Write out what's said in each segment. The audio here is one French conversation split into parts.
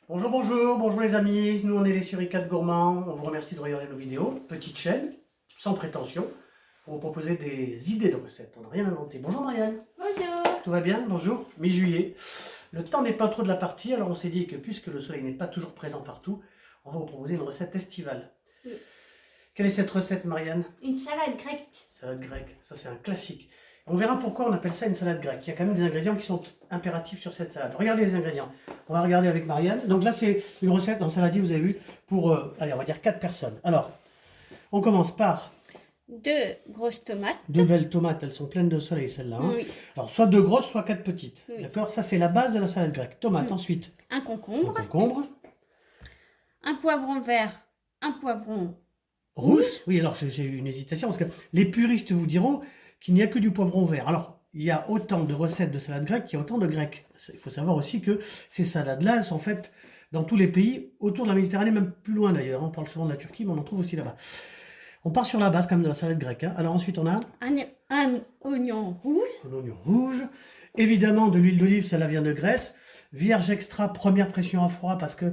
Bonjour, bonjour, bonjour les amis, nous on est les Suricates Gourmands, on vous remercie de regarder nos vidéos, petite chaîne, sans prétention, pour vous proposer des idées de recettes, on n'a rien inventé. Bonjour Marianne. Bonjour. Tout va bien? Bonjour, mi-juillet. Le temps n'est pas trop de la partie, alors on s'est dit que puisque le soleil n'est pas toujours présent partout, on va vous proposer une recette estivale. Oui. Quelle est cette recette Marianne? Une salade grecque. Salade grecque, ça c'est un classique. On verra pourquoi on appelle ça une salade grecque. Il y a quand même des ingrédients qui sont impératifs sur cette salade. Regardez les ingrédients. On va regarder avec Marianne. Donc là, c'est une recette dans saladier, vous avez vu, pour, allez, on va dire 4 personnes. Alors, on commence par 2 grosses tomates. 2 belles tomates. Elles sont pleines de soleil, celles-là. Hein. Oui. Alors, soit 2 grosses, soit 4 petites. Oui. D'accord? Ça, c'est la base de la salade grecque. Tomate, ensuite. Un concombre. Un concombre. Un poivron vert. Un poivron Rouge. Oui, alors j'ai eu une hésitation parce que les puristes vous diront qu'il n'y a que du poivron vert. Alors, il y a autant de recettes de salade grecque qu'il y a autant de grecs. Il faut savoir aussi que ces salades-là, elles sont faites dans tous les pays autour de la Méditerranée, même plus loin d'ailleurs. On parle souvent de la Turquie, mais on en trouve aussi là-bas. On part sur la base quand même de la salade grecque. Hein. Alors ensuite, on a un oignon rouge. un oignon rouge. Évidemment, de l'huile d'olive, celle-là vient de Grèce. Vierge extra, première pression à froid, parce que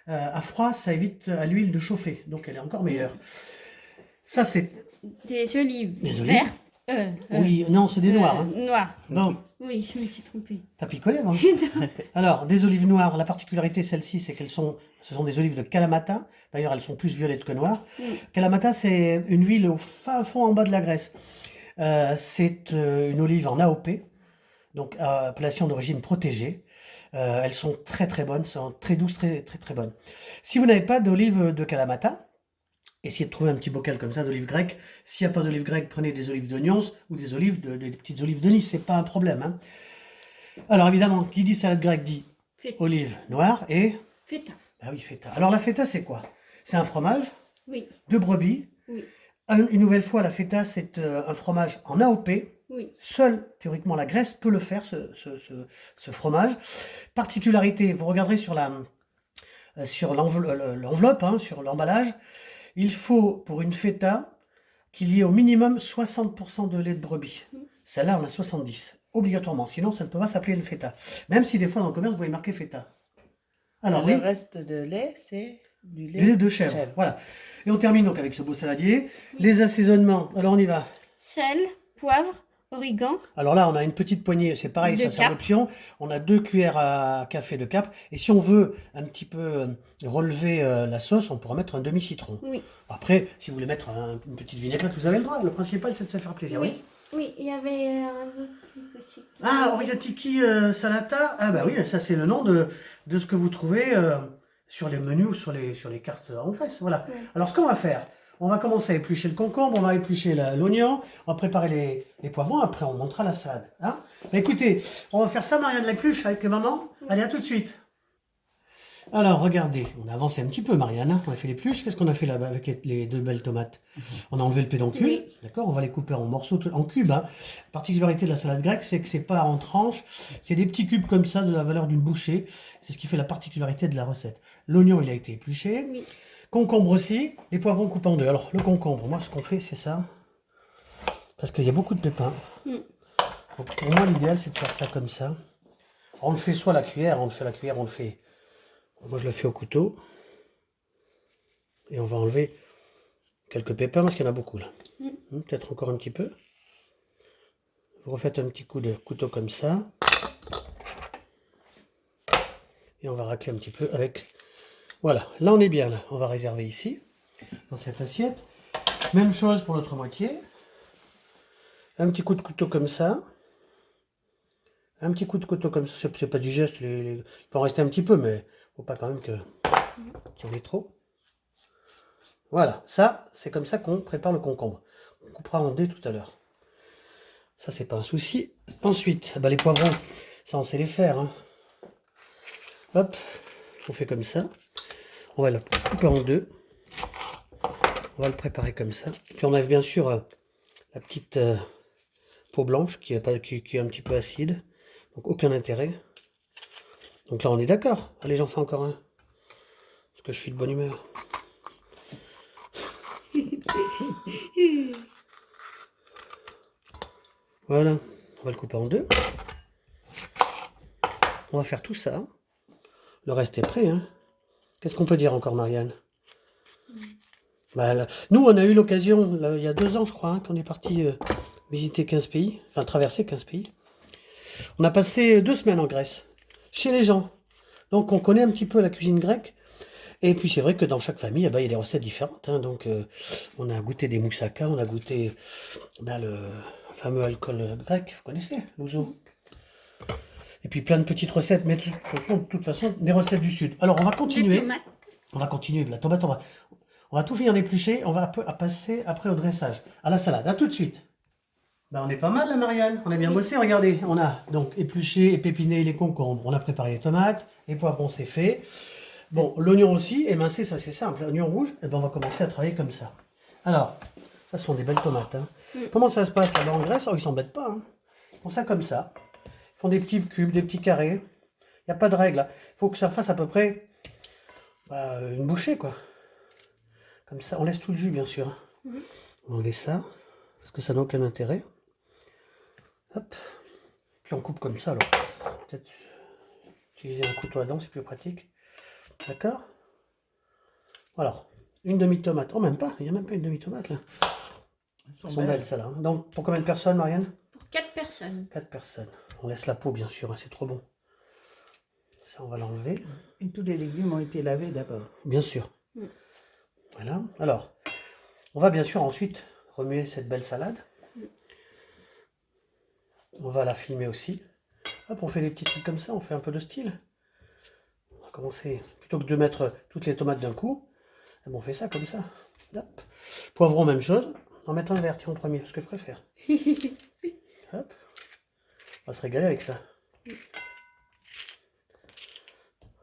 à froid, ça évite à l'huile de chauffer. Donc elle est encore meilleure. Ça, c'est... Des olives Des olives vertes. Oui, non, c'est des noirs. Hein. Noires. Bon, Oui, je me suis trompée. t'as picolé, hein. Alors, des olives noires, la particularité, celle-ci, c'est ce sont des olives de Kalamata. D'ailleurs, elles sont plus violettes que noires. Kalamata, c'est une ville au fin fond en bas de la Grèce. C'est une olive en AOP, donc appellation d'origine protégée. Elles sont très très bonnes, sont très douces, très très très bonnes. Si vous n'avez pas d'olive de Kalamata, essayez de trouver un petit bocal comme ça d'olives grecques. S'il n'y a pas d'olives grecques, prenez des olives de Nyons ou des petites olives de Nice, c'est pas un problème. Hein. Alors évidemment, qui dit salade grecque dit Feta. olive noire et... Feta. Ah oui, feta. Alors la feta, c'est quoi? C'est un fromage Oui. de brebis. Oui. Une nouvelle fois, la feta, c'est un fromage en AOP. Oui. Seule, théoriquement, la Grèce peut le faire, ce fromage. Particularité, vous regarderez sur l'enveloppe, hein, sur l'emballage, il faut, pour une feta, qu'il y ait au minimum 60% de lait de brebis. Celle-là, on a 70, obligatoirement. Sinon, ça ne peut pas s'appeler une feta. Même si des fois, dans le commerce, vous voyez marqué feta. Alors, le oui, reste de lait, c'est du du lait de chèvre. Voilà. Et on termine donc avec ce beau saladier. Les assaisonnements, alors on y va. Sel, poivre, origan. Alors là, on a une petite poignée, c'est pareil, De ça c'est en cap. option. On a 2 cuillères à café de cap. Et si on veut un petit peu relever la sauce, on pourra mettre un demi-citron. Oui. Après, si vous voulez mettre une petite vinaigrette, vous avez le droit. Le principal, c'est de se faire plaisir. Oui. Oui. Oui, il y avait un autre truc aussi. Ah, Oriatiki Salata. Ah bah oui, ça c'est le nom de ce que vous trouvez sur les menus ou sur les cartes en Grèce. Voilà. Ouais. Alors ce qu'on va faire, on va commencer à éplucher le concombre, on va éplucher l'oignon, on va préparer les poivrons, après on montera la salade. Hein. Bah, écoutez, on va faire ça, Marianne l'épluche avec maman. Allez, à tout de suite. Alors, regardez, on a avancé un petit peu, Marianne. Hein. On a fait l'épluche. Qu'est-ce qu'on a fait là-bas avec les 2 belles tomates? On a enlevé le pédoncule. Oui. D'accord? On va les couper en morceaux, en cubes. Hein. La particularité de la salade grecque, c'est que c'est pas en tranches. C'est des petits cubes comme ça, de la valeur d'une bouchée. C'est ce qui fait la particularité de la recette. L'oignon, il a été épluché. Oui. Concombre aussi. Les poivrons coupés en 2. Alors, le concombre, moi, ce qu'on fait, c'est ça. Parce qu'il y a beaucoup de pépins. Donc, pour moi, l'idéal, c'est de faire ça comme ça. On le fait soit à la cuillère, on le fait à la cuillère, on le fait... Moi, je le fais au couteau. Et on va enlever quelques pépins parce qu'il y en a beaucoup là. Peut-être encore un petit peu. Vous refaites un petit coup de couteau comme ça. Et on va racler un petit peu avec... Voilà, là on est bien. Là. On va réserver ici, dans cette assiette. Même chose pour l'autre moitié. Un petit coup de couteau comme ça. Un petit coup de couteau comme ça. C'est pas du geste. Il peut en rester un petit peu, mais faut pas quand même qu'il y en ait trop. Voilà, ça, c'est comme ça qu'on prépare le concombre. On coupera en dés tout à l'heure. Ça, c'est pas un souci. Ensuite, bah, les poivrons, ça, on sait les faire. Hein. Hop, on fait comme ça. On va le couper en 2. On va le préparer comme ça. Puis on a bien sûr la petite peau blanche qui est un petit peu acide. Donc aucun intérêt. Donc là, on est d'accord. Allez, j'en fais encore un. Parce que je suis de bonne humeur. Voilà. On va le couper en 2. On va faire tout ça. Le reste est prêt. Hein. Qu'est-ce qu'on peut dire encore, Marianne? Bah, nous, on a eu l'occasion, il y a 2 ans, je crois, hein, qu'on est parti visiter 15 pays, enfin traverser 15 pays. On a passé 2 semaines en Grèce, chez les gens. Donc, on connaît un petit peu la cuisine grecque. Et puis, c'est vrai que dans chaque famille, eh ben, il y a des recettes différentes. Hein. Donc, on a goûté des moussaka, on a goûté le fameux alcool grec, vous connaissez, l'ouzo. Et puis, plein de petites recettes, mais ce sont de toute façon des recettes du Sud. Alors, on va Des continuer. tomates. On va continuer de la tomate, on va tout finir d'éplucher, on va passer après au dressage, à la salade. À tout de suite. Ben, on est pas mal là, Marianne, on a bien Oui. bossé, regardez. On a donc épluché et pépiné les concombres, on a préparé les tomates, les poivrons c'est fait. Bon, l'oignon aussi, émincé, ça c'est simple. L'oignon rouge, eh ben, on va commencer à travailler comme ça. Alors, ça sont des belles tomates. Hein. Comment ça se passe là-bas en Grèce? Oh, ils s'embêtent pas. Hein. Ils font ça comme ça. Ils font des petits cubes, des petits carrés. Il n'y a pas de règle. Il faut que ça fasse à peu près une bouchée, quoi. Comme ça, on laisse tout le jus, bien sûr. On enlève ça, parce que ça n'a aucun intérêt. Hop. Puis on coupe comme ça, alors. Peut-être utiliser un couteau à dents, c'est plus pratique. D'accord? Voilà. Une demi-tomate. Oh, même pas. Il n'y a même pas une demi-tomate, là. Elles Elles sont belles, celles-là. Donc, pour combien de personnes, Marianne? Pour 4 personnes. 4 personnes. On laisse la peau, bien sûr. Hein, c'est trop bon. Ça, on va l'enlever. Et tous les légumes ont été lavés d'abord. Bien sûr. Voilà. Alors, on va bien sûr ensuite remuer cette belle salade. On va la filmer aussi. Hop, on fait des petits trucs comme ça, on fait un peu de style. On va commencer, plutôt que de mettre toutes les tomates d'un coup, on fait ça comme ça. Hop. Poivron, même chose. On va mettre un vert, tiens, en premier, ce que je préfère. Hop. On va se régaler avec ça.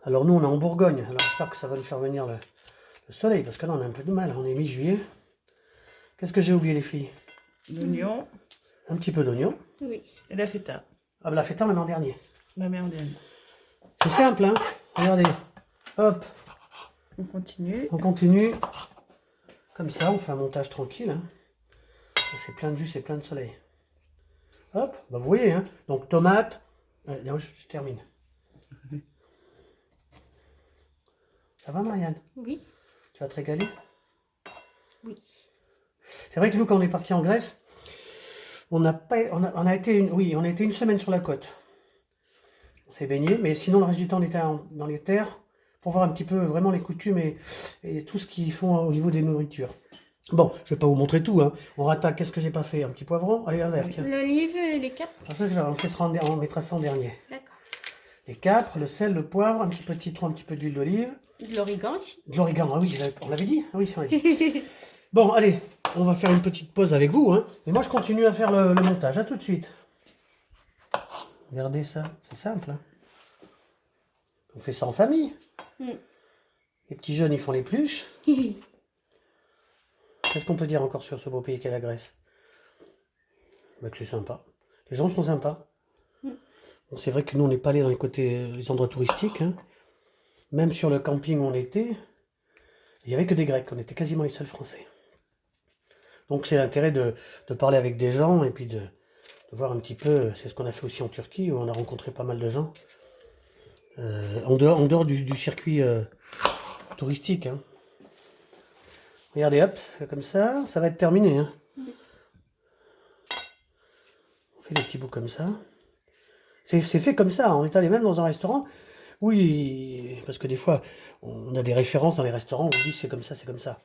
Alors nous, on est en Bourgogne, alors j'espère que ça va nous faire venir le soleil, parce que là, on a un peu de mal, on est mi-juillet. Qu'est-ce que j'ai oublié, les filles? L'oignon Un petit peu d'oignon. Oui. et la feta. Ah, ben la feta, on la met en dernier. La méandienne. C'est simple, hein? Regardez. Hop, On continue. on continue. Comme ça, on fait un montage tranquille. Hein. C'est plein de jus, c'est plein de soleil. Hop, bah vous voyez, hein. Donc tomate. Non, je termine. Ça va, Marianne? Oui. Tu vas te régaler? Oui. C'est vrai que nous, quand on est parti en Grèce, on a été une semaine sur la côte. On s'est baigné, mais sinon le reste du temps on était dans les terres pour voir un petit peu vraiment les coutumes et tout ce qu'ils font au niveau des nourritures. Bon, je vais pas vous montrer tout, hein. On rattaque, qu'est-ce que j'ai pas fait? Un petit poivron? Allez, un verre, tiens. L'olive et les capres. Alors ça, c'est vrai, on mettra ça en dernier. D'accord. Les capres, le sel, le poivre, un petit peu de citron, un petit peu d'huile d'olive. De l'origan aussi. De l'origan, ah oui, on l'avait dit? Ah oui, on l'a dit. Bon, allez, on va faire une petite pause avec vous, hein. Et moi, je continue à faire le montage. À tout de suite. Regardez ça, c'est simple. Hein. On fait ça en famille. Les petits jeunes, ils font les pluches. Qu'est-ce qu'on peut dire encore sur ce beau pays qu'est la Grèce? Bah, que c'est sympa. Les gens sont sympas. Bon, c'est vrai que nous, on n'est pas allé dans les endroits touristiques. Hein. Même sur le camping où on était, il n'y avait que des Grecs. On était quasiment les seuls Français. Donc c'est l'intérêt de parler avec des gens et puis de voir un petit peu. C'est ce qu'on a fait aussi en Turquie où on a rencontré pas mal de gens. En dehors du circuit touristique. Hein. Regardez, hop, comme ça va être terminé. Hein. On fait des petits bouts comme ça. C'est fait comme ça, on est allé même dans un restaurant. Oui, parce que des fois, on a des références dans les restaurants où on dit c'est comme ça, c'est comme ça.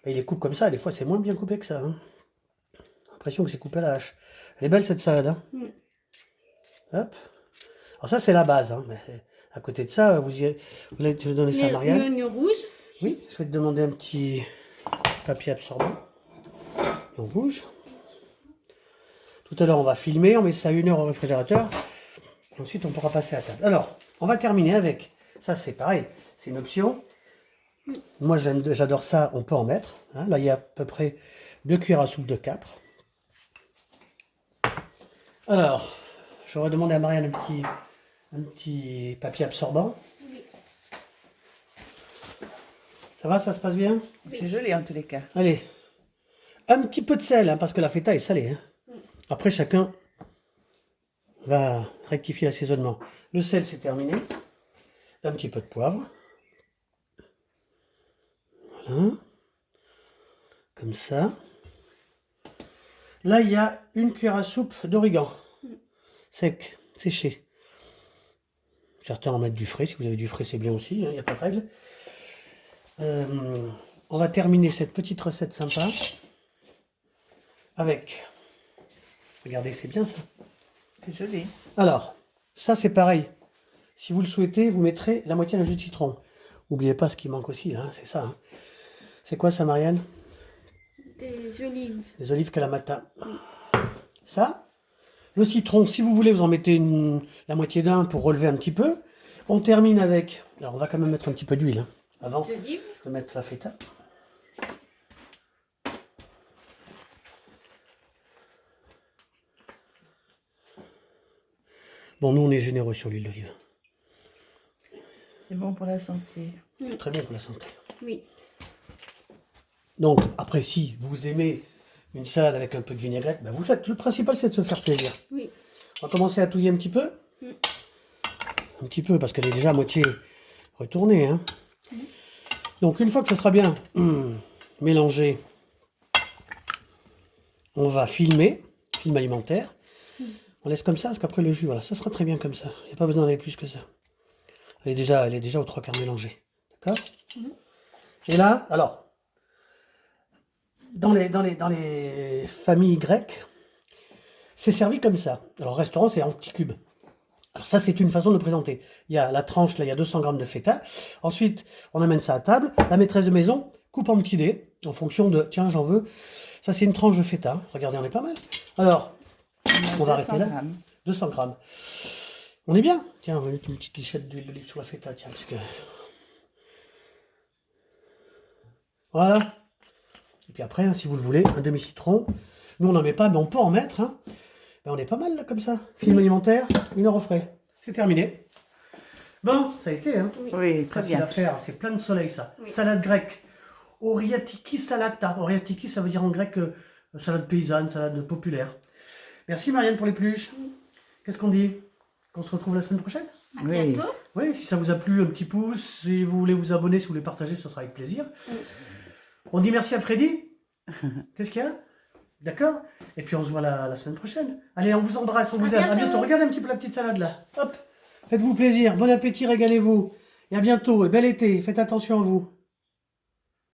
Mais il les coupe comme ça, des fois c'est moins bien coupé que ça. Hein. J'ai l'impression que c'est coupé à la hache. Elle est belle cette salade. Hein. Hop. Alors ça c'est la base. Hein. Mais à côté de ça, vous allez donner ça à Marianne. L'oignon rouge. Oui, je vais te demander un petit papier absorbant. En rouge. Tout à l'heure, on va filmer, on met ça 1 heure au réfrigérateur. Ensuite, on pourra passer à table. Alors, on va terminer avec, ça c'est pareil, c'est une option. Moi, j'adore ça, on peut en mettre. Hein. Là, il y a à peu près 2 cuillères à soupe de capre. Alors, j'aurais demandé à Marianne un petit papier absorbant. Oui. Ça va, ça se passe bien? C'est joli en tous les cas. Allez, un petit peu de sel, hein, parce que la feta est salée. Hein. Après, chacun va rectifier l'assaisonnement. Le sel, c'est terminé. Un petit peu de poivre. Voilà. Comme ça. Là, il y a une cuillère à soupe d'origan. Sec, séché. Certains en mettent du frais. Si vous avez du frais, c'est bien aussi. Il n'y a pas de règle. On va terminer cette petite recette sympa avec... Regardez, c'est bien ça. C'est joli. Alors, ça c'est pareil. Si vous le souhaitez, vous mettrez la moitié d'un jus de citron. N'oubliez pas ce qui manque aussi, là, c'est ça. Hein. C'est quoi ça, Marianne? Des olives. Des olives Kalamata. Ça, le citron, si vous voulez, vous en mettez la moitié d'un pour relever un petit peu. On termine avec... Alors, on va quand même mettre un petit peu d'huile, hein, avant D'olive. de mettre la feta. Bon, nous, on est généreux sur l'huile d'olive. C'est bon pour la santé. Très bien pour la santé. Oui. Donc, après, si vous aimez une salade avec un peu de vinaigrette, ben vous le faites. Le principal, c'est de se faire plaisir. Oui. On va commencer à touiller un petit peu. Un petit peu, parce qu'elle est déjà à moitié retournée. Hein. Donc, une fois que ça sera bien mélangé, on va filmer, film alimentaire. On laisse comme ça, parce qu'après le jus, voilà, ça sera très bien comme ça. Il n'y a pas besoin d'aller plus que ça. Elle est déjà aux 3/4 mélangée. D'accord? Et là, alors, dans les familles grecques, c'est servi comme ça. Alors, au restaurant, c'est en petits cubes. Alors ça, c'est une façon de le présenter. Il y a la tranche, là, il y a 200 grammes de feta. Ensuite, on amène ça à table. La maîtresse de maison coupe en petits dés, en fonction de, tiens, j'en veux. Ça, c'est une tranche de feta. Regardez, on est pas mal. Alors, on va arrêter là. 200 grammes. 200 grammes. On est bien. Tiens, on va mettre une petite lichette d'huile d'olive sur la feta, tiens, parce que... Voilà. Et puis après, hein, si vous le voulez, un demi-citron. Nous, on n'en met pas, mais on peut en mettre. Hein. Ben, on est pas mal, là, comme ça. Film alimentaire, 1 heure au frais. C'est terminé. Bon, ça a été, hein. Oui, très Facile bien. à faire. C'est plein de soleil, ça. Oui. Salade grecque. Oriatiki salata. Oriatiki, ça veut dire en grec salade paysanne, salade populaire. Merci, Marianne, pour les peluches. Qu'est-ce qu'on dit? Qu'on se retrouve la semaine prochaine? À Oui. bientôt. Oui, si ça vous a plu, un petit pouce. Si vous voulez vous abonner, si vous voulez partager, ça sera avec plaisir. On dit merci à Freddy. Qu'est-ce qu'il y a? D'accord? Et puis on se voit la semaine prochaine. Allez, on vous embrasse, on vous aime. À bientôt. bientôt. Regardez un petit peu la petite salade là. Hop. Faites-vous plaisir. Bon appétit, régalez-vous. Et à bientôt. Et bel été. Faites attention à vous.